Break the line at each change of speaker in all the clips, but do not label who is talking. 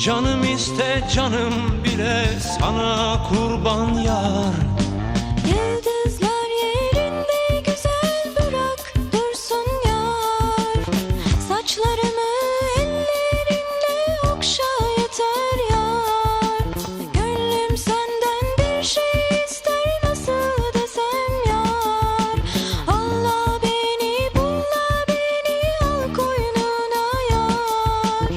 Canım iste canım bile sana kurban yar.
Yıldızlar yerinde güzel bırak dursun yar. Saçlarımı ellerinde okşa yeter yar. Gönlüm senden bir şey ister, nasıl desem yar. Allah beni bulla beni al koynuna yar.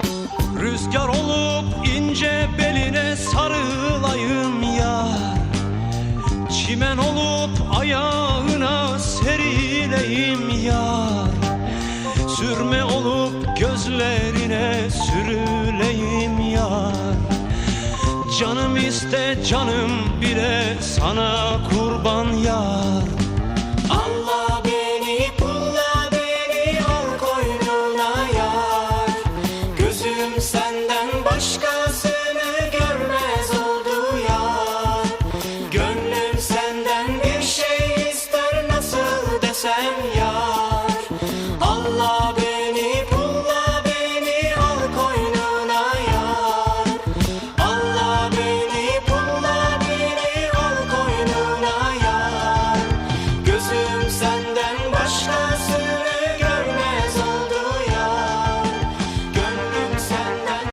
Rüzgar olup ince beline sarılayım yar. Çimen olup ayağına serileyim yar. Sürme olup gözlerine sürüleyim yar. Canım iste canım bile sana kurban yar. Allah beni bulla beni al koynuna yar. Gözüm senden